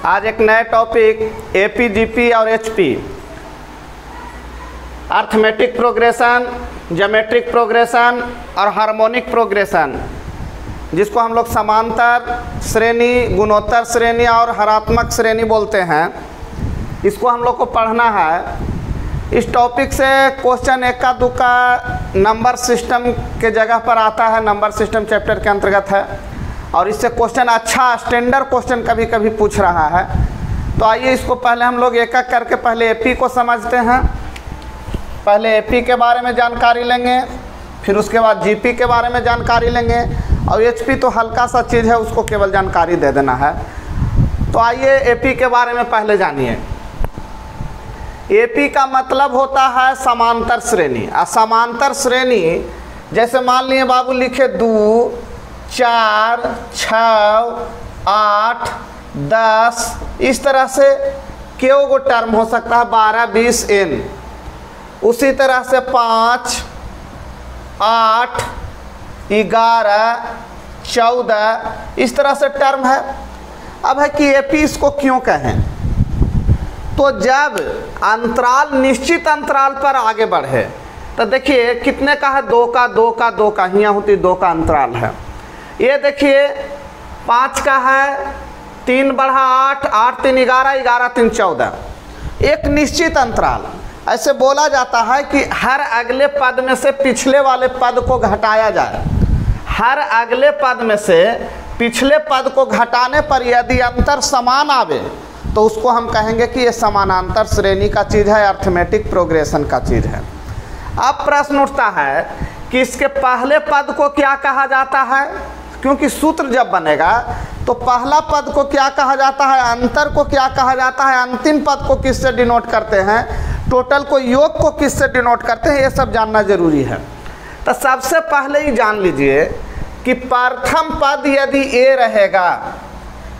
आज एक नया टॉपिक एपी, जीपी और HP, arithmetic progression, geometric progression और हार्मोनिक प्रोग्रेशन, जिसको हम लोग समांतर श्रेणी, गुणोत्तर श्रेणी और हरात्मक श्रेणी बोलते हैं, इसको हम लोग को पढ़ना है। इस टॉपिक से क्वेश्चन इक्का दुक्का नंबर सिस्टम के जगह पर आता है, नंबर सिस्टम चैप्टर के अंतर्गत है, और इससे क्वेश्चन अच्छा स्टैंडर्ड क्वेश्चन कभी कभी पूछ रहा है। तो आइए इसको पहले हम लोग एक एक करके पहले एपी को समझते हैं। पहले एपी के बारे में जानकारी लेंगे, फिर उसके बाद जीपी के बारे में जानकारी लेंगे, और एचपी तो हल्का सा चीज़ है, उसको केवल जानकारी दे देना है। तो आइए एपी के बारे में पहले जानिए। एपी का मतलब होता है समांतर श्रेणी। समांतर श्रेणी जैसे मान लिए बाबू लिखे 2, 4, 6, 8, 10, इस तरह से क्यों को टर्म हो सकता है 12, 20 n। उसी तरह से 5, 8, 11, 14 इस तरह से टर्म है। अब है कि एपी इसको क्यों कहें, तो जब अंतराल निश्चित अंतराल पर आगे बढ़े, तो देखिए कितने का है, 2 का 2 का 2 का, यहाँ होती 2 का अंतराल है। ये देखिए 5 का है, 3 बढ़ा 8, 8 3 11, 11 3 14, एक निश्चित अंतराल। ऐसे बोला जाता है कि हर अगले पद में से पिछले वाले पद को घटाया जाए। हर अगले पद में से पिछले पद को घटाने पर यदि अंतर समान आवे तो उसको हम कहेंगे कि ये समानांतर श्रेणी का चीज़ है, अर्थमेटिक प्रोग्रेशन का चीज़ है। अब प्रश्न उठता है कि इसके पहले पद को क्या कहा जाता है, क्योंकि सूत्र जब बनेगा तो पहला पद को क्या कहा जाता है, अंतर को क्या कहा जाता है, अंतिम पद को किससे डिनोट करते हैं, टोटल को, योग को किससे डिनोट करते हैं, ये सब जानना जरूरी है। तो सबसे पहले ही जान लीजिए कि प्रथम पद यदि ए रहेगा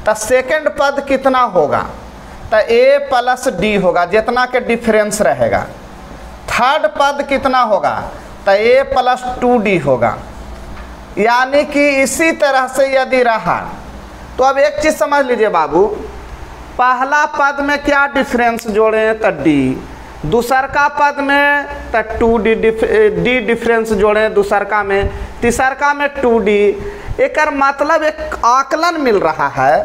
तो सेकंड पद कितना होगा, तो ए प्लस डी होगा, जितना के डिफरेंस रहेगा। थर्ड पद कितना होगा, तो ए प्लस 2d होगा। यानी कि इसी तरह से यदि रहा तो अब एक चीज़ समझ लीजिए बाबू, पहला पद में क्या डिफरेंस जोड़ें तो d, दूसरका पद में तो 2d डिफरेंस जोड़ें दूसरका में, तीसरका में 2d। एक मतलब एक आकलन मिल रहा है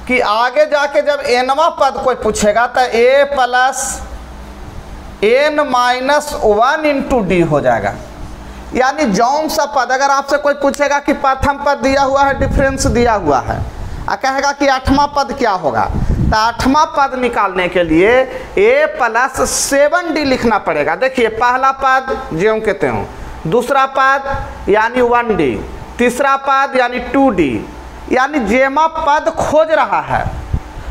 कि आगे जाके जब nवां पद कोई पूछेगा तो a plus n-1 into D हो जाएगा। यानी जौन सा पद अगर आपसे कोई पूछेगा कि प्रथम पद दिया हुआ है, डिफरेंस दिया हुआ है, और कहेगा कि 8वां पद क्या होगा, तो 8वां पद निकालने के लिए a प्लस 7d लिखना पड़ेगा। देखिए पहला पद ज्यों के त्यों, दूसरा पद यानी 1d, तीसरा पद यानी 2d, यानी जेमा पद खोज रहा है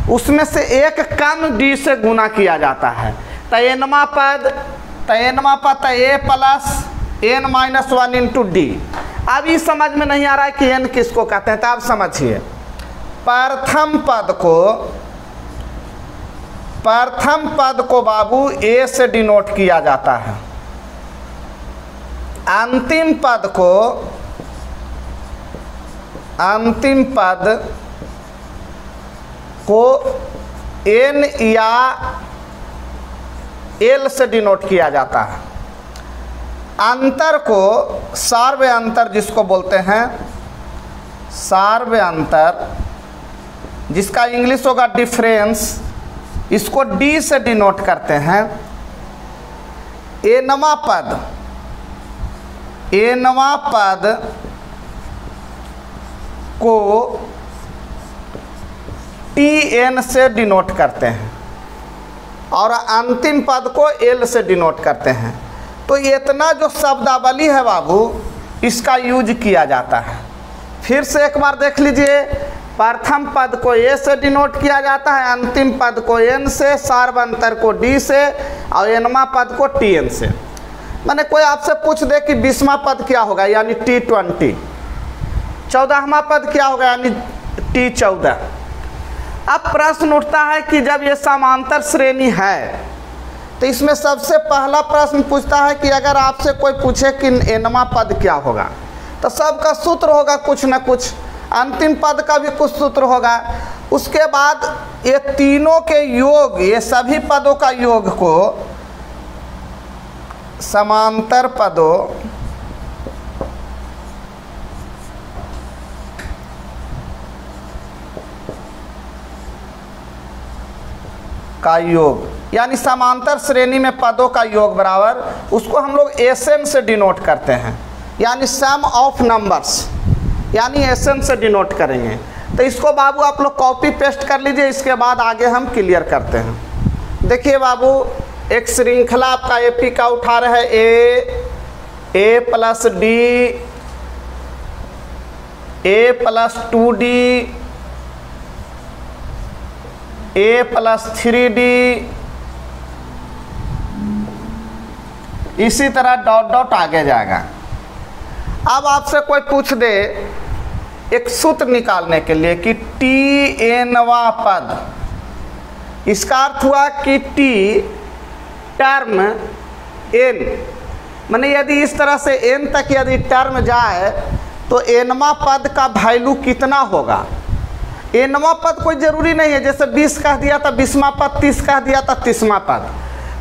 उसमें से एक कम d से गुना किया जाता है। तो nवां पद तो a plus n-1 into D. अब ये समझ में नहीं आ रहा है कि n किसको कहते हैं, तो आप समझिए प्रथम पद को बाबू a से डिनोट किया जाता है, अंतिम पद को n या l से डिनोट किया जाता है। अंतर को सार्वय अंतर जिसको बोलते हैं, सार्वय अंतर जिसका इंग्लिश होगा डिफरेंस, इसको d से डिनोट करते हैं। nवां पद को tn से डिनोट करते हैं और अंतिम पद को l से डिनोट करते हैं। तो इतना जो शब्दावली है बाबू, इसका यूज किया जाता है। फिर से एक बार देख लीजिए, प्रथम पद को a से डिनोट किया जाता है, अंतिम पद को n से, सार्वय अंतर को d से, और nवां पद को tn से। मैंने कोई आपसे पूछ दे कि 20वां पद क्या होगा, यानी t20, 14वां पद क्या होगा, यानी t14। अब प्रश्न उठता है कि जब ये समांतर श्रेणी है तो इसमें सबसे पहला प्रश्न पूछता है कि अगर आपसे कोई पूछे कि nवां पद क्या होगा, तो सबका सूत्र होगा कुछ न कुछ, अंतिम पद का भी कुछ सूत्र होगा। उसके बाद ये तीनों के योग, ये सभी पदों का योग को समांतर पदों का योग, यानी समांतर श्रेणी में पदों का योग बराबर, उसको हम लोग एसएन से डिनोट करते हैं, यानी सम ऑफ नंबर्स, यानी एसएन से डिनोट करेंगे। तो इसको बाबू आप लोग कॉपी पेस्ट कर लीजिए, इसके बाद आगे हम क्लियर करते हैं। देखिए बाबू, एक श्रृंखला आपका एपी का उठा रहा है ए प्लस डी, ए प्लस 2D, ए प्लस 3D, इसी तरह डॉट डॉट आगे जाएगा। अब आपसे कोई पूछ दे एक सूत्र निकालने के लिए कि tnवा पद, इसका अर्थ हुआ कि t टर्म n, माने यदि इस तरह से n तक यदि टर्म जाए तो nवा पद का वैल्यू कितना होगा। nवा पद कोई ज़रूरी नहीं है, जैसे 20 कह दिया था 20वां पद, 30 कह दिया था 30वां पद,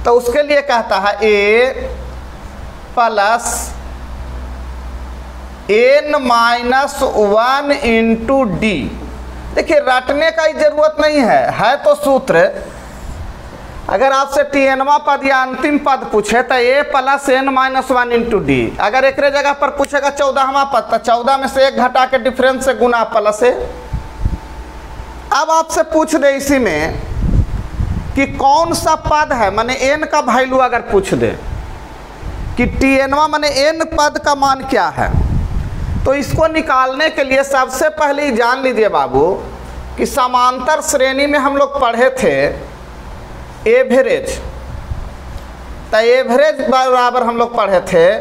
तो उसके लिए कहता है a plus n-1 into D. देखिए रटने का ही ज़रूरत नहीं है तो सूत्र। अगर आपसे tnवा पद या अंतिम पद पूछे तो a plus n-1 into D. अगर एक जगह पर पूछेगा 14वां पद तो 14 में से 1 घटा के डिफरेंस से गुना प्लस a। अब आपसे पूछ दे इसी में कि कौन सा पद है, माने n का वैल्यू अगर पूछ दे कि tnवा माने n पद का मान क्या है, तो इसको निकालने के लिए सबसे पहले ही जान लीजिए बाबू कि समांतर श्रेणी में हम लोग पढ़े थे एवरेज। तो एवरेज बराबर हम लोग पढ़े थे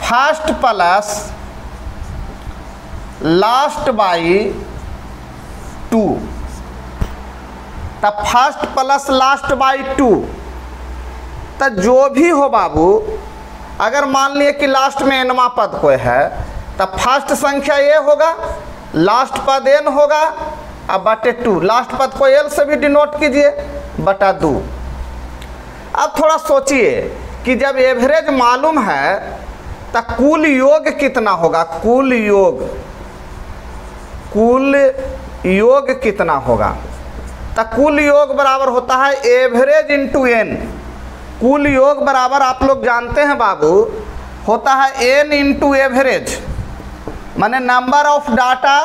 फर्स्ट प्लस लास्ट बाई 2। तब फर्स्ट प्लस लास्ट बाई 2, तो जो भी हो बाबू, अगर मान लिए कि लास्ट में nवा पद कोई है तब फर्स्ट संख्या a होगा, लास्ट पद n होगा, अब बटे 2, लास्ट पद को l से भी डिनोट कीजिए बटा 2। अब थोड़ा सोचिए कि जब एवरेज मालूम है तो कुल योग कितना होगा, कुल योग कितना होगा। तो कुल योग बराबर होता है एवरेज इंटू n। कुल योग बराबर आप लोग जानते हैं बाबू होता है n इंटू एवरेज, माने number of data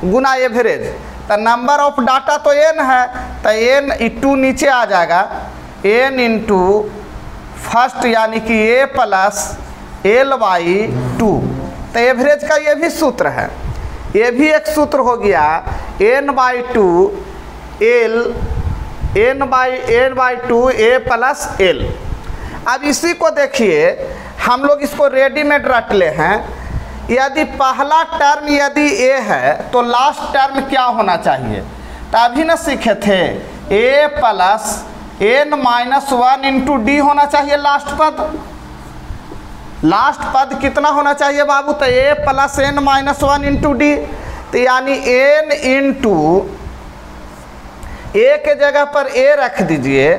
Guna average. तो नंबर ऑफ डाटा तो n है तो n 2 नीचे आ जाएगा, n इंटू फर्स्ट यानी कि a प्लस l बाई 2। तो एवरेज का ये भी सूत्र है, ये भी एक सूत्र हो गया n by 2 l, n by 2 a plus l। अब इसी को देखिए, हम लोग इसको रेडीमेड रट ले हैं। यदि पहला टर्म यदि a है तो लास्ट टर्म क्या होना चाहिए, तभी ना सीखे थे a plus n-1 into D होना चाहिए लास्ट पद। लास्ट पद कितना होना चाहिए बाबू, तो a plus n-1 into D. तो यानी n इंटू a के जगह पर a रख दीजिए,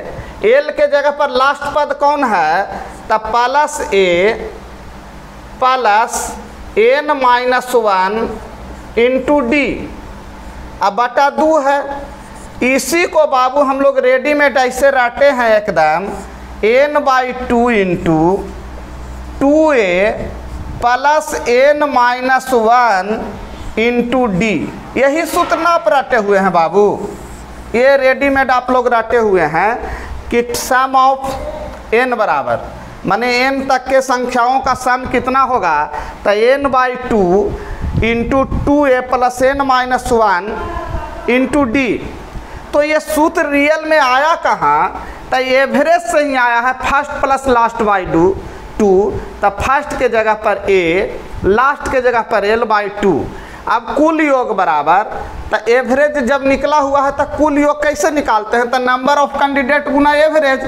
l के जगह पर लास्ट पद कौन है, तो plus a plus n-1 into D, अब बटा 2 है। इसी को बाबू हम लोग रेडीमेड ऐसे रटे हैं एकदम, n by 2 into 2a plus n-1 into D. यही सूत्र ना आप रटे हुए हैं बाबू, ये रेडीमेड आप लोग रटे हुए हैं कि सम ऑफ n बराबर, माने n तक के संख्याओं का सम कितना होगा, तो n by 2 into 2a plus n-1 into D. तो ये सूत्र रियल में आया कहाँ, तो एवरेज से ही आया है, फर्स्ट प्लस लास्ट बाई 2। तब फर्स्ट के जगह पर a, लास्ट के जगह पर l बाई 2। अब कुल योग बराबर, तो एवरेज जब निकला हुआ है तो कुल योग कैसे निकालते हैं, तो number of candidate Guna average.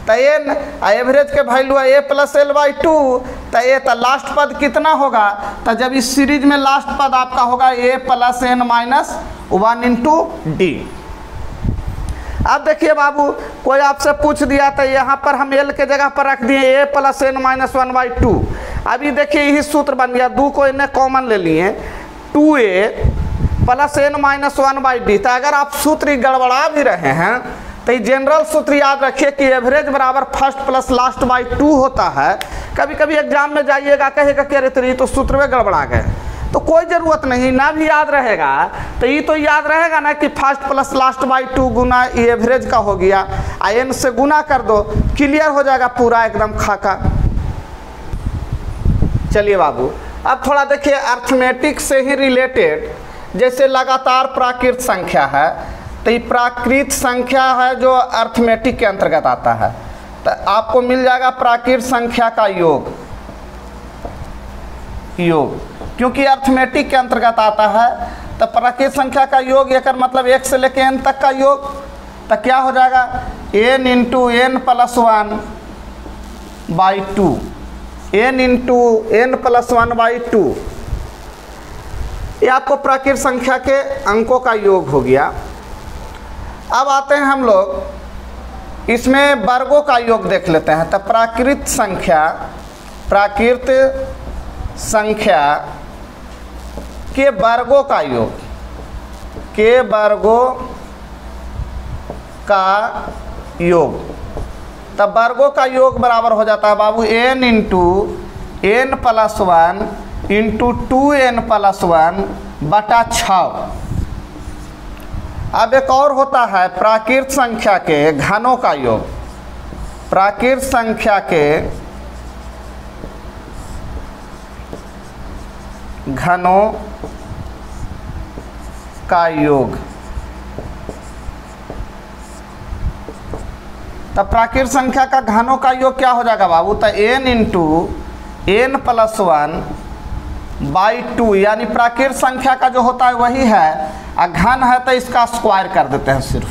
तो n एवरेज के वैल्यू है a प्लस l बाई 2। तो a तो लास्ट पद कितना होगा, तो जब इस सीरीज में लास्ट पद आपका होगा a plus n-1, 1 into D. अब देखिए बाबू, कोई आपसे पूछ दिया तो यहाँ पर हम एल के जगह पर रख दिए ए प्लस एन माइनस 1/2। अभी देखिए यही सूत्र बन गया, 2 को इन्हें कॉमन ले लिए, 2a plus N minus 1/d। तो अगर आप सूत्र गड़बड़ा भी रहे हैं तो ये जनरल सूत्र याद रखिए कि एवरेज बराबर फर्स्ट प्लस लास्ट बाई 2 होता है। कभी कभी एग्जाम में जाइएगा, कहेगा कि अरे तेरी तो सूत्र में गड़बड़ा गए, तो कोई ज़रूरत नहीं, ना भी याद रहेगा तो ये तो याद रहेगा ना कि फर्स्ट प्लस लास्ट बाई 2 गुना ये एवरेज का हो गया, एन से गुना कर दो, क्लियर हो जाएगा पूरा एकदम खाका। चलिए बाबू, अब थोड़ा देखिए अर्थमेटिक से ही रिलेटेड, जैसे लगातार प्राकृत संख्या है, तो ये प्राकृत संख्या है जो अर्थमेटिक के अंतर्गत आता है। तो आपको मिल जाएगा प्राकृत संख्या का योग, क्योंकि अर्थमेटिक के अंतर्गत आता है। तो प्राकृत संख्या का योग एक मतलब 1 से लेकर n तक का योग, तो क्या हो जाएगा n into n plus 1/2, n into n plus 1/2। ये आपको प्राकृत संख्या के अंकों का योग हो गया। अब आते हैं हम लोग इसमें वर्गों का योग देख लेते हैं। तो प्राकृत संख्या के वर्गों का योग, तब वर्गों का योग बराबर हो जाता है बाबू n into n plus 1 into 2n plus 1/6। अब एक और होता है प्राकृत संख्या के घनों का योग, प्राकृत संख्या के घनों का योग। तब प्राकृत संख्या का घनों का योग क्या हो जाएगा बाबू? तो n इंटू n प्लस 1/2, यानी प्राकृत संख्या का जो होता है वही है, और घन है तो इसका स्क्वायर कर देते हैं सिर्फ।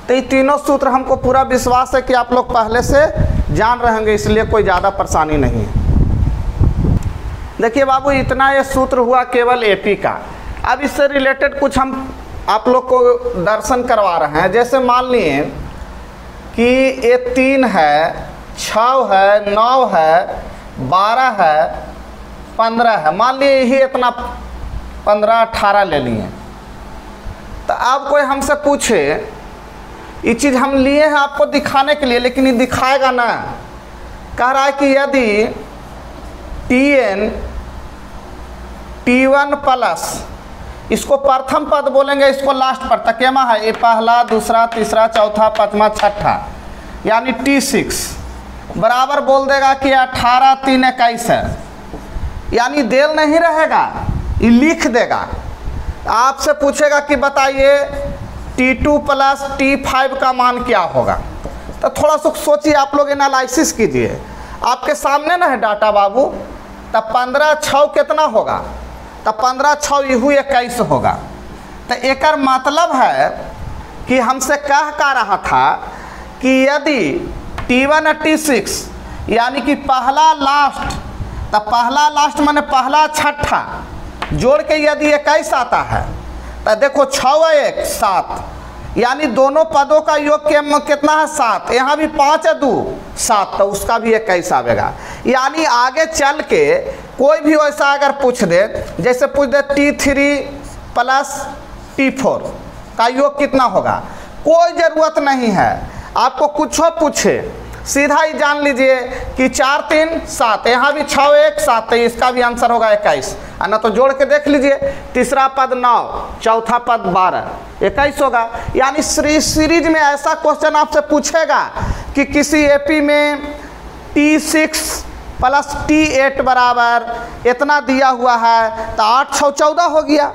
तो ये तीनों सूत्र हमको पूरा विश्वास है कि आप लोग पहले से जान रहेंगे, इसलिए कोई ज़्यादा परेशानी नहीं है। देखिए बाबू, इतना ये सूत्र हुआ केवल एपी का। अब इससे रिलेटेड कुछ हम आप लोग को दर्शन करवा रहे हैं। जैसे मान लिए कि ये 3 है, 6 है, 9 है, 12 है, 15 है, मान लिए यही इतना 15 18 ले लिए। तो अब कोई हमसे पूछे, ये चीज़ हम लिए हैं आपको दिखाने के लिए, लेकिन ये दिखाएगा ना। कह रहा है कि यदि T1 प्लस, इसको प्रथम पद बोलेंगे, इसको लास्ट पर तकेमा है, ये पहला, दूसरा, तीसरा, चौथा, पांचवा, छठा, यानी T6 बराबर बोल देगा कि 18 3 21 है, यानी देल नहीं रहेगा, ये लिख देगा। आपसे पूछेगा कि बताइए T2 प्लस T5 का मान क्या होगा। तो थोड़ा सा सोचिए, आप लोग एनालिसिस कीजिए। आपके सामने ना है डाटा बाबू। तब 15 6 कितना होगा? तब 15 6 यहू 21 होगा। तो एक मतलब है कि हमसे कह रहा था कि यदि T1 और T6 यानी कि पहला लास्ट, तब पहला लास्ट माने पहला छठा जोड़ के यदि 21 आता है, तो देखो 6 और 1 7, यानी दोनों पदों का योग कितना है 7, यहाँ भी 5 है 2 7, तो उसका भी 21 आवेगा। यानी आगे चल के कोई भी वैसा अगर पूछ दे, जैसे पूछ दे T3 प्लस T4 का योग कितना होगा, कोई ज़रूरत नहीं है आपको कुछ पूछे, सीधा ही जान लीजिए कि 4 3 7, यहाँ भी 6 1 7, तो इसका भी आंसर होगा 21। ना तो जोड़ के देख लीजिए, तीसरा पद 9, चौथा पद 12, 21 होगा। यानी सीरीज में ऐसा क्वेश्चन आपसे पूछेगा कि किसी एपी में T6 प्लस T8 बराबर इतना दिया हुआ है, तो 8 6 14 हो गया।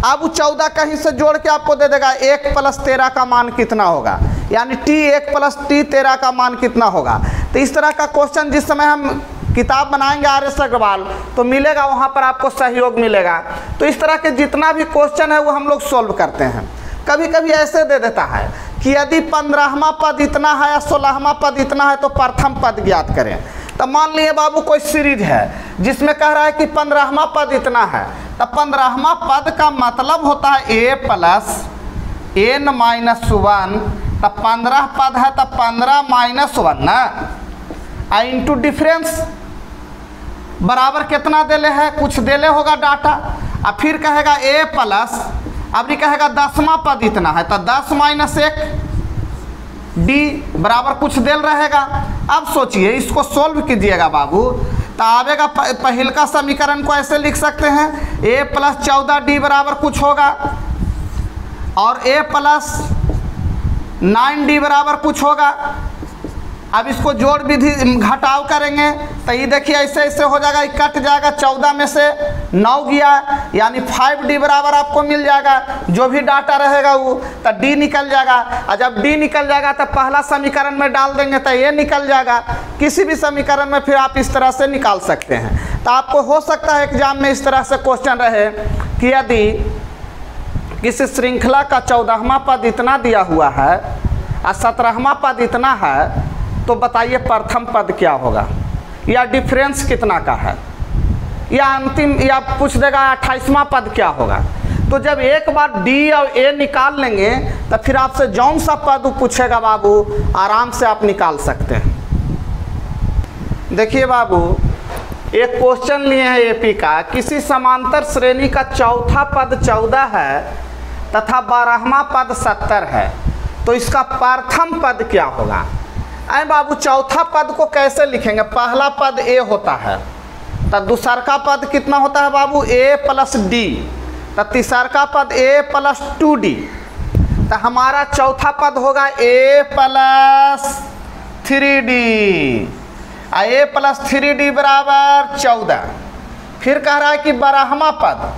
अब 14 कहीं से जोड़ के आपको दे देगा 1 प्लस 13 का मान कितना होगा, यानी T1 प्लस T13 का मान कितना होगा। तो इस तरह का क्वेश्चन जिस समय हम किताब बनाएंगे RS अग्रवाल, तो मिलेगा, वहाँ पर आपको सहयोग मिलेगा। तो इस तरह के जितना भी क्वेश्चन है वो हम लोग सॉल्व करते हैं। कभी कभी ऐसे दे देता है कि यदि 15वां पद इतना है या 16वां पद इतना है, तो प्रथम पद ज्ञात करें। तो मान लिए बाबू कोई सीरीज है जिसमें कह रहा है कि 15वां पद इतना है, तो 15वां पद का मतलब होता है a प्लस n माइनस 1, तो 15 पद है तो 15 माइनस 1 ना, इंटू डिफरेंस बराबर कितना देले है, कुछ देले होगा डाटा। अब फिर कहेगा a प्लस, अब ये कहेगा 10वां पद इतना है, तो 10 माइनस 1 d बराबर कुछ देल रहेगा। अब सोचिए इसको सोल्व कीजिएगा बाबू, तो आवेगा पहल का समीकरण को ऐसे लिख सकते हैं a प्लस 14d बराबर कुछ होगा और a प्लस 9d बराबर कुछ होगा। अब इसको जोड़ विधि घटाव करेंगे तो ये देखिए ऐसे ऐसे हो जाएगा, ये कट जाएगा, 14 में से 9 गया यानी 5d बराबर आपको मिल जाएगा। जो भी डाटा रहेगा वो तो d निकल जाएगा, और जब d निकल जाएगा तो पहला समीकरण में डाल देंगे तो ये निकल जाएगा। किसी भी समीकरण में फिर आप इस तरह से निकाल सकते हैं। तो आपको हो सकता है एग्जाम में इस तरह से क्वेश्चन रहे कि यदि किसी श्रृंखला का 14वां पद इतना दिया हुआ है और 17वां पद इतना है, तो बताइए प्रथम पद क्या होगा या डिफरेंस कितना का है, या अंतिम या पूछ देगा 28वां पद क्या होगा। तो जब एक बार d और a निकाल लेंगे तो फिर आपसे जौन सा पद पूछेगा बाबू आराम से आप निकाल सकते हैं। देखिए बाबू एक क्वेश्चन लिए हैं एपी का, किसी समांतर श्रेणी का चौथा पद 14 है तथा 12वां पद 70 है, तो इसका प्रथम पद क्या होगा। अरे बाबू चौथा पद को कैसे लिखेंगे, पहला पद a होता है, तो दूसरा पद कितना होता है बाबू a प्लस d, तो तीसरा पद a प्लस 2d, तो हमारा चौथा पद होगा a plus 3d, a plus 3d बराबर 14। फिर कह रहा है कि 12वां पद,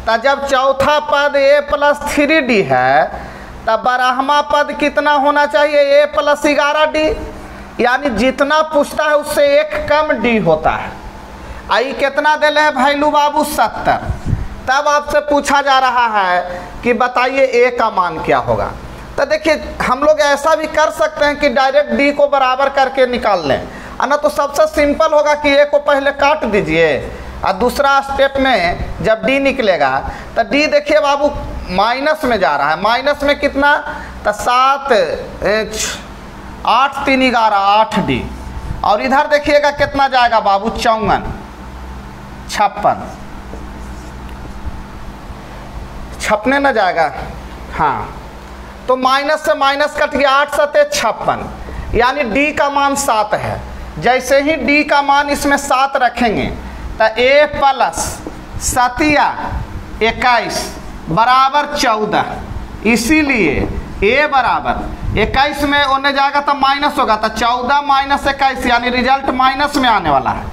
तो जब चौथा पद a प्लस 3d है तब 12वां पद कितना होना चाहिए a प्लस 11d, यानी जितना पूछता है उससे एक कम d होता है। आई कितना दिले है वैल्यू बाबू 70। तब आपसे पूछा जा रहा है कि बताइए a का मान क्या होगा। तो देखिए हम लोग ऐसा भी कर सकते हैं कि डायरेक्ट d को बराबर करके निकाल लें, ना तो सबसे सिंपल होगा कि a को पहले काट दीजिए और दूसरा स्टेप में जब d निकलेगा तो d देखिए बाबू माइनस में जा रहा है, माइनस में कितना, तो 7 8 3 11 8d, और इधर देखिएगा कितना जाएगा बाबू 54 56 छपने न जाएगा, हाँ तो माइनस से माइनस कट गया, 8 7 56, यानी d का मान 7 है। जैसे ही d का मान इसमें 7 रखेंगे तो a प्लस 7 21 बराबर 14, इसीलिए a बराबर 21 में होने जाएगा तो माइनस होगा, तो 14 माइनस 21 यानी रिजल्ट माइनस में आने वाला है,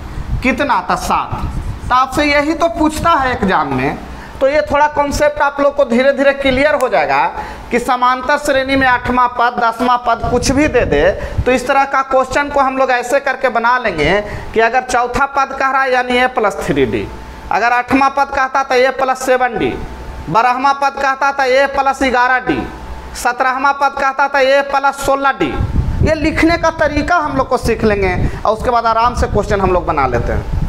कितना था 7। तो आपसे यही तो पूछता है एग्जाम में, तो ये थोड़ा कॉन्सेप्ट आप लोग को धीरे धीरे क्लियर हो जाएगा कि समांतर श्रेणी में 8वां पद 10वां पद कुछ भी दे दे तो इस तरह का क्वेश्चन को हम लोग ऐसे करके बना लेंगे कि अगर चौथा पद कह रहा है यानी a प्लस 3d, अगर 8वां पद कहता तो a प्लस 7d, 12वां पद कहता था a प्लस 11d, 17वां पद कहता था a प्लस 16d। ये लिखने का तरीका हम लोग को सीख लेंगे और उसके बाद आराम से क्वेश्चन हम लोग बना लेते हैं।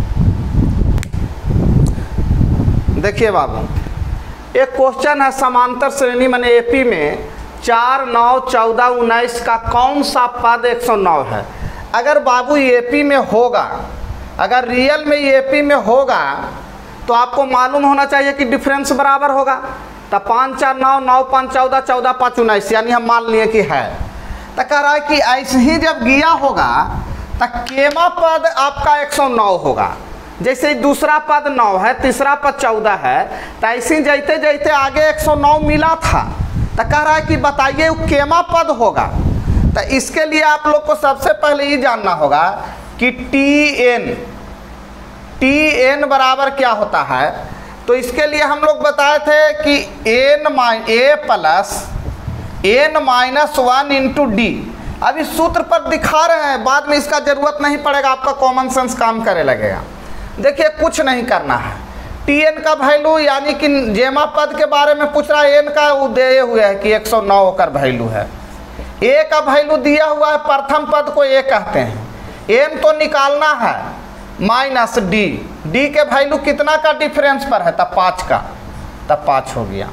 देखिए बाबू एक क्वेश्चन है समांतर श्रेणी माने एपी में 4 9 14 19 का कौन सा पद 109 है। अगर बाबू एपी में होगा, अगर रियल में एपी में होगा तो आपको मालूम होना चाहिए कि डिफरेंस बराबर होगा। तो 5 4 9 9 5 14 14 5 19 यानी हम मान लिए कि है। तो कह रहा है कि ऐसे ही जब गया होगा तो केमा पद आपका 109 होगा। जैसे दूसरा पद 9 है, तीसरा पद 14 है, तो ऐसे जाते जाते आगे 109 मिला था। तो कह रहा है कि बताइए वो केमा पद होगा। तो इसके लिए आप लोग को सबसे पहले ये जानना होगा कि टी एन बराबर क्या होता है। तो इसके लिए हम लोग बताए थे कि a plus n minus 1 into D. अब इस सूत्र पर दिखा रहे हैं, बाद में इसका जरूरत नहीं पड़ेगा, आपका कॉमन सेंस काम करे लगेगा। देखिए कुछ नहीं करना है, टी एन का वैल्यू यानी कि जेमा पद के बारे में पूछ रहा है, एन का वो दिए हुए है कि 109 होकर वैल्यू है। ए का वैल्यू दिया हुआ है, प्रथम पद को ए कहते हैं, एन तो निकालना है माइनस डी, डी के वैल्यू कितना का डिफरेंस पर है, तब 5 का, तब 5 हो गया।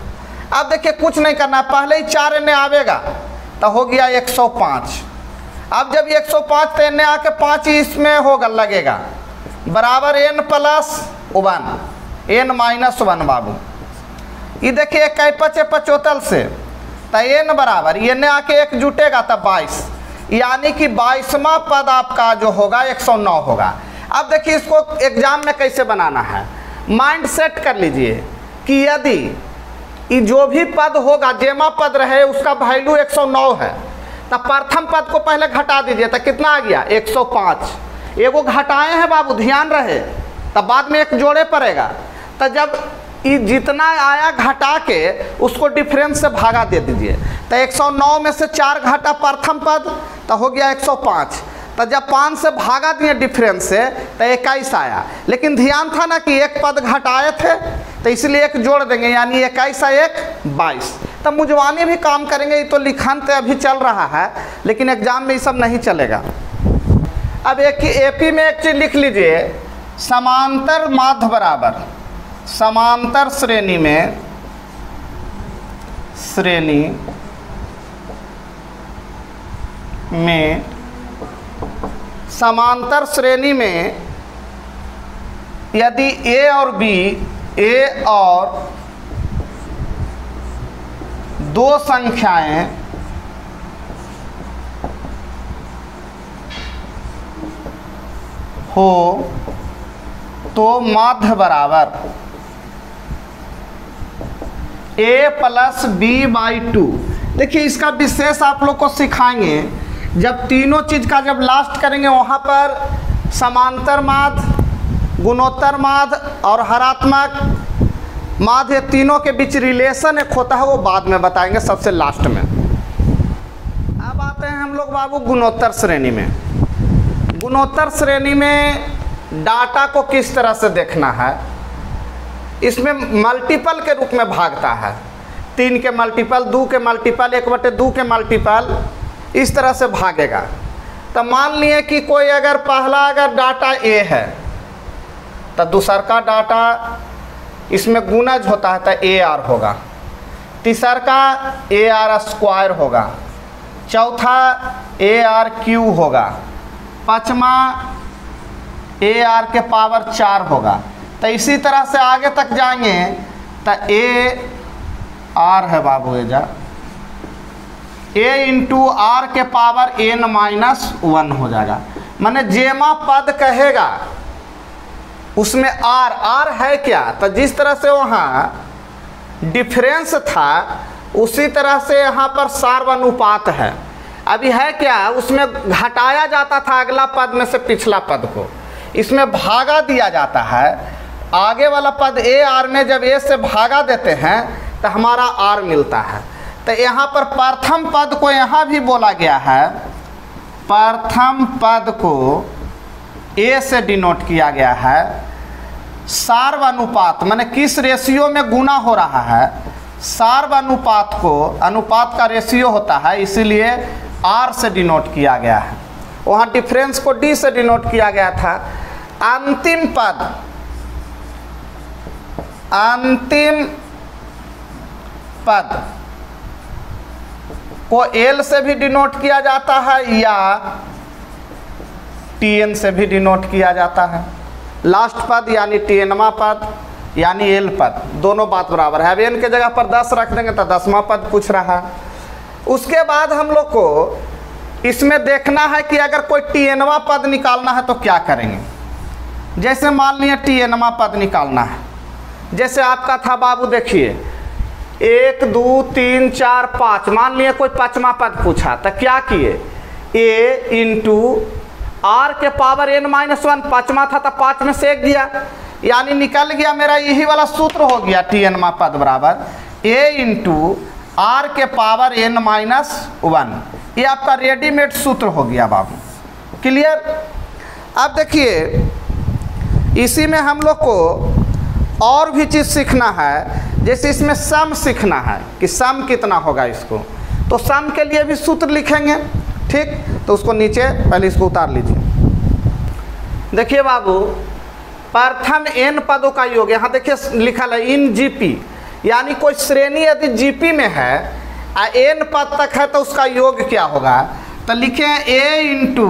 अब देखिए कुछ नहीं करना है, पहले ही 4 एन आवेगा तो हो गया 105। अब जब 105 तो एन आके 5 इसमें होगा लगेगा बराबर एन प्लस 1 एन माइनस 1 बाबू। ये देखिए 1 5 75 से तो एन बराबर एन आके 1 जुटेगा तब 22, यानी कि 22वां पद आपका जो होगा 109 होगा। अब देखिए इसको एग्जाम में कैसे बनाना है, माइंड सेट कर लीजिए कि यदि ये जो भी पद होगा जेमा पद रहे उसका वैल्यू 109 है, तब प्रथम पद को पहले घटा दीजिए तो कितना आ गया 105। एगो घटाए हैं बाबू, ध्यान रहे, तब बाद में एक जोड़े पड़ेगा। तो जब ये जितना आया घटा के उसको डिफरेंस से भागा दे दीजिए, तो 109 में से 4 घटा प्रथम पद तो हो गया 105। तो जब 5 से भागा दिए डिफरेंस से तो 21 आया, लेकिन ध्यान था ना कि एक पद घटाए थे तो इसलिए एक जोड़ देंगे, यानी 21 1 22। तब मुझवानी भी काम करेंगे, ये तो लिखन तो अभी चल रहा है लेकिन एग्जाम में ये सब नहीं चलेगा। अब एक एपी में एक चीज़ लिख लीजिए, समांतर माध्य बराबर समांतर श्रेणी में समांतर श्रेणी में यदि ए और बी, ए और दो संख्याएं हो तो माध्य बराबर a प्लस बी बाई 2। देखिए इसका विशेष आप लोग को सिखाएंगे, जब तीनों चीज़ का जब लास्ट करेंगे वहाँ पर समांतर माध्य, गुणोत्तर माध्य और हरात्मक माध्य तीनों के बीच रिलेशन एक होता है, वो बाद में बताएंगे सबसे लास्ट में। अब आते हैं हम लोग बाबू गुणोत्तर श्रेणी में। गुणोत्तर श्रेणी में डाटा को किस तरह से देखना है, इसमें मल्टीपल के रूप में भागता है, 3 के मल्टीपल, 2 के मल्टीपल, 1/2 के मल्टीपल, इस तरह से भागेगा। तो मान लिए कि कोई अगर पहला अगर डाटा ए है तो दूसर का डाटा इसमें गुणज होता है तो ए आर होगा, तीसर का ए आर स्क्वायर होगा, चौथा ए आर क्यू होगा, पाँचवा ए आर के पावर 4 होगा। तो इसी तरह से आगे तक जाएंगे तो ए आर है बाबू, ए इंटू आर के पावर एन माइनस 1 हो जाएगा। माने जेमा पद कहेगा उसमें आर, आर है क्या, तो जिस तरह से वहाँ डिफरेंस था उसी तरह से यहाँ पर सार्वनुपात है। अभी है क्या, उसमें घटाया जाता था अगला पद में से पिछला पद को, इसमें भागा दिया जाता है। आगे वाला पद ए आर में जब ए से भागा देते हैं तो हमारा आर मिलता है। तो यहाँ पर प्रथम पद को यहाँ भी बोला गया है, प्रथम पद को ए से डिनोट किया गया है। सार्वनुपात माने किस रेशियो में गुना हो रहा है, सार्वनुपात को, अनुपात का रेशियो होता है इसीलिए आर से डिनोट किया गया है। वहाँ डिफरेंस को डी से डिनोट किया गया था। अंतिम पद, अंतिम पद को एल से भी डिनोट किया जाता है या टीएन से भी डिनोट किया जाता है। लास्ट पद यानी टीएनवा पद यानी एल पद, दोनों बात बराबर है। अब एन के जगह पर 10 रख देंगे तो 10वां पद पूछ रहा है। उसके बाद हम लोग को इसमें देखना है कि अगर कोई टीएनवा पद निकालना है तो क्या करेंगे। जैसे मान लिया टीएनवा पद निकालना है, जैसे आपका था बाबू, देखिए 1 2 3 4 5, मान लिया कोई 5वां पद पूछा तो क्या किए, ए इंटू आर के पावर एन माइनस 1, 5वां था तो 5 में से 1 दिया, यानी निकल गया मेरा यही वाला सूत्र हो गया टीएनवा पद बराबर ए इंटू आर के पावर एन माइनस 1। ये आपका रेडीमेड सूत्र हो गया बाबू, क्लियर। अब देखिए इसी में हम लोग को और भी चीज़ सीखना है, जैसे इसमें सम सीखना है कि सम कितना होगा इसको, तो सम के लिए भी सूत्र लिखेंगे, ठीक। तो उसको नीचे पहले इसको उतार लीजिए। देखिए बाबू, प्रथम n पदों का योग, यहाँ देखिए लिखा है इन जीपी, यानी कोई श्रेणी यदि जीपी में है n पद तक है तो उसका योग क्या होगा। तो लिखे a इंटू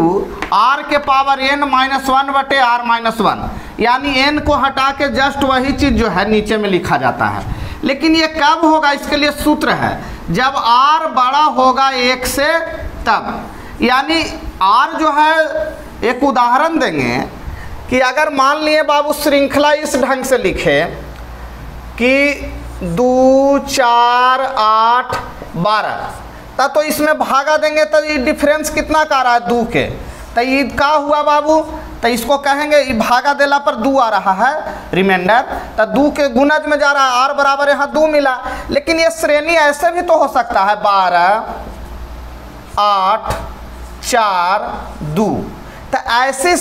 आर के पावर n माइनस 1 बटे आर माइनस 1, यानी n को हटा के जस्ट वही चीज़ जो है नीचे में लिखा जाता है। लेकिन ये कब होगा, इसके लिए सूत्र है, जब r बड़ा होगा 1 से तब। यानी r जो है, एक उदाहरण देंगे कि अगर मान लिए बाबू श्रृंखला इस ढंग से लिखे कि 2 4 8 12, तब तो इसमें भागा देंगे तो ये डिफरेंस कितना का रहा है 2 के, तो ये का हुआ बाबू, तो इसको कहेंगे ये भागा देला पर 2 आ रहा है रिमाइंडर, तो 2 के गुणज में जा रहा है, r बराबर यहाँ 2 मिला। लेकिन ये श्रेणी ऐसे भी तो हो सकता है 12 8 4 2, तो ऐसी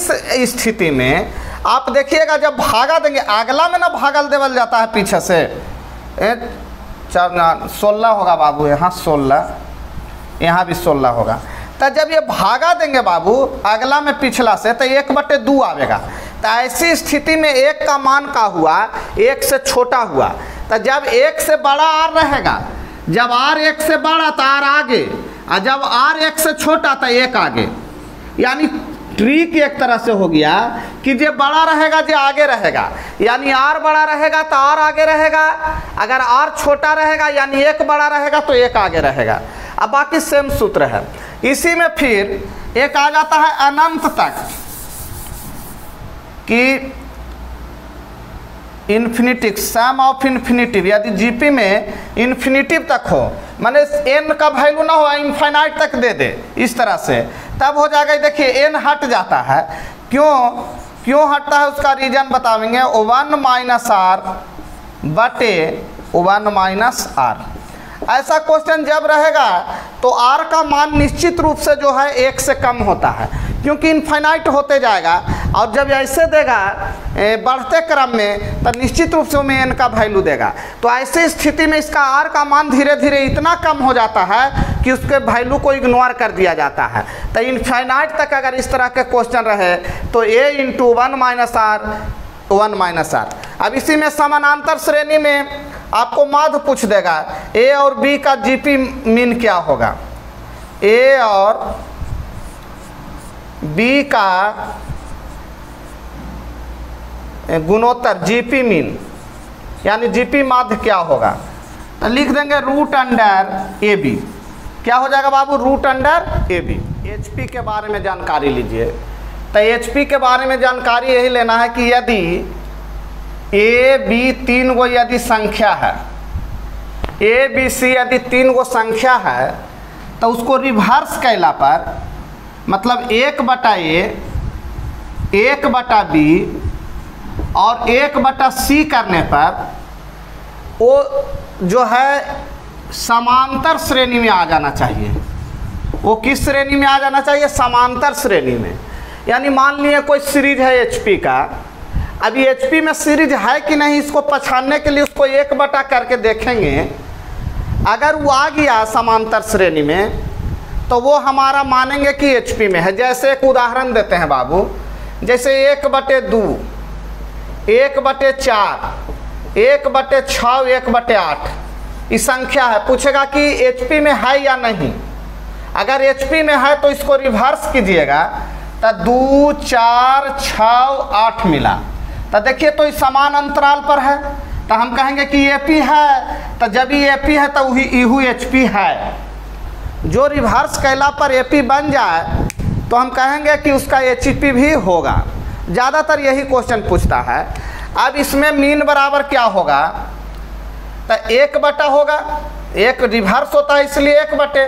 स्थिति में आप देखिएगा जब भागा देंगे, अगला में ना भागल देवल जाता है पीछे से, 16 होगा बाबू, यहाँ 16, यहाँ भी 16 होगा। तो जब ये भागा देंगे बाबू अगला में पिछला से, तो 1/2 आवेगा। तो ऐसी स्थिति में 1 का मान का हुआ 1 से छोटा हुआ। तो जब 1 से बड़ा r रहेगा, जब r 1 से बड़ा तो r आगे, और जब r 1 से छोटा तो 1 आगे। यानी ट्रिक एक तरह से हो गया कि जो बड़ा रहेगा जो आगे रहेगा, यानी r बड़ा रहेगा तो r आगे रहेगा, अगर r छोटा रहेगा यानी 1 बड़ा रहेगा तो 1 आगे रहेगा। अब बाकी सेम सूत्र है। इसी में फिर एक आ जाता है अनंत तक कि इन्फिनिटिव, सम ऑफ इन्फिनिटिव, यदि जीपी में इन्फिनिटिव तक हो, माने n का वैल्यू ना हो इनफाइनाइट तक दे दे इस तरह से, तब हो जाएगा। देखिए n हट जाता है, क्यों हटता है उसका रीजन बताएंगे। 1 माइनस आर बटे 1 माइनस आर। ऐसा क्वेश्चन जब रहेगा तो r का मान निश्चित रूप से जो है 1 से कम होता है, क्योंकि इनफाइनाइट होते जाएगा। और जब ऐसे देगा बढ़ते क्रम में तो निश्चित रूप से हमें n का वैल्यू देगा। तो ऐसे स्थिति में इसका r का मान धीरे धीरे इतना कम हो जाता है कि उसके वैल्यू को इग्नोर कर दिया जाता है। तो इनफाइनाइट तक अगर इस तरह के क्वेश्चन रहे तो a into 1 minus R 1 minus R. अब इसी में समानांतर श्रेणी में आपको माध्य पूछ देगा a और b का जीपी मीन क्या होगा, a और b का गुणोत्तर जीपी मीन, यानी जीपी माध्य क्या होगा। तो लिख देंगे रूट अंडर ए बी। क्या हो जाएगा बाबू, root under a b. HP के बारे में जानकारी लीजिए। तो एचपी के बारे में जानकारी यही लेना है कि यदि ए बी 3 गो यदि संख्या है, ए बी सी यदि 3 गो संख्या है, तो उसको रिवर्स कैला पर मतलब 1/a 1/b और 1/c करने पर वो जो है समांतर श्रेणी में आ जाना चाहिए। वो किस श्रेणी में आ जाना चाहिए, समांतर श्रेणी में। यानी मान लिए कोई सीरीज है एचपी का, अभी एचपी में सीरीज है कि नहीं इसको पहचानने के लिए उसको 1/, करके देखेंगे। अगर वो आ गया समांतर श्रेणी में तो वो हमारा मानेंगे कि एचपी में है। जैसे एक उदाहरण देते हैं बाबू, जैसे 1/2 1/4 1/6 1/8 ये संख्या है। पूछेगा कि एचपी में है या नहीं। अगर एचपी में है तो इसको रिवर्स कीजिएगा तो 2 4 6 8 मिला। तो देखिए तो इस समान अंतराल पर है, तो हम कहेंगे कि एपी है। तो जब ये एपी है तो इहू एचपी है। जो रिवर्स कैला पर एपी बन जाए तो हम कहेंगे कि उसका एचपी भी होगा। ज़्यादातर यही क्वेश्चन पूछता है। अब इसमें मीन बराबर क्या होगा, तो 1/, होगा। एक रिवर्स होता है इसलिए 1/,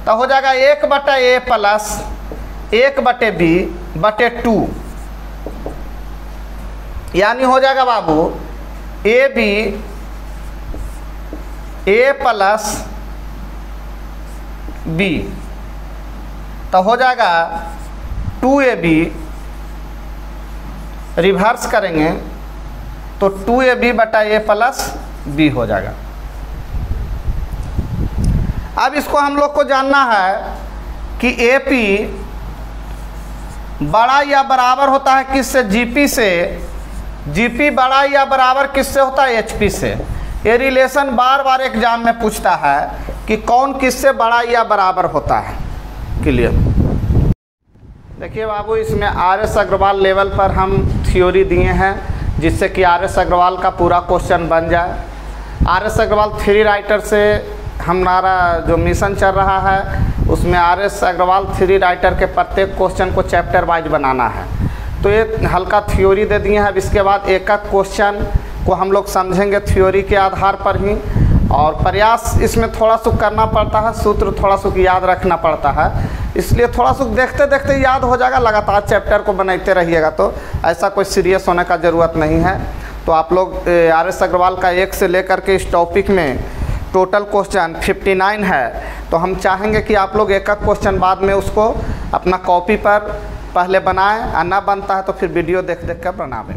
तो हो जाएगा 1/a प्लस 1/b/2, यानी हो जाएगा बाबू a b a plus b, तो हो जाएगा 2ab। रिवर्स करेंगे तो 2ab/a प्लस b हो जाएगा। अब इसको हम लोग को जानना है कि AP बड़ा या बराबर होता है किससे? जीपी से। जीपी बड़ा या बराबर किससे होता है? एचपी से। ये रिलेशन बार बार एग्जाम में पूछता है कि कौन किससे बड़ा या बराबर होता है। क्लियर? देखिए बाबू, इसमें आर.एस. अग्रवाल लेवल पर हम थ्योरी दिए हैं जिससे कि आर.एस. अग्रवाल का पूरा क्वेश्चन बन जाए। आर.एस. अग्रवाल थ्री राइटर से हमारा जो मिशन चल रहा है उसमें आर.एस. अग्रवाल थ्री राइटर के प्रत्येक क्वेश्चन को चैप्टर वाइज बनाना है। तो ये हल्का थ्योरी दे दिए हैं। अब इसके बाद एक एक क्वेश्चन को हम लोग समझेंगे थ्योरी के आधार पर ही, और प्रयास इसमें थोड़ा सा करना पड़ता है, सूत्र थोड़ा सा याद रखना पड़ता है, इसलिए थोड़ा सा देखते देखते याद हो जाएगा। लगातार चैप्टर को बनाते रहिएगा तो ऐसा कोई सीरियस होने का ज़रूरत नहीं है। तो आप लोग आर.एस. अग्रवाल का 1 से लेकर के इस टॉपिक में टोटल क्वेश्चन 59 है। तो हम चाहेंगे कि आप लोग एक एक क्वेश्चन बाद में उसको अपना कॉपी पर पहले बनाएं, और ना बनता है तो फिर वीडियो देख देख कर बनावें।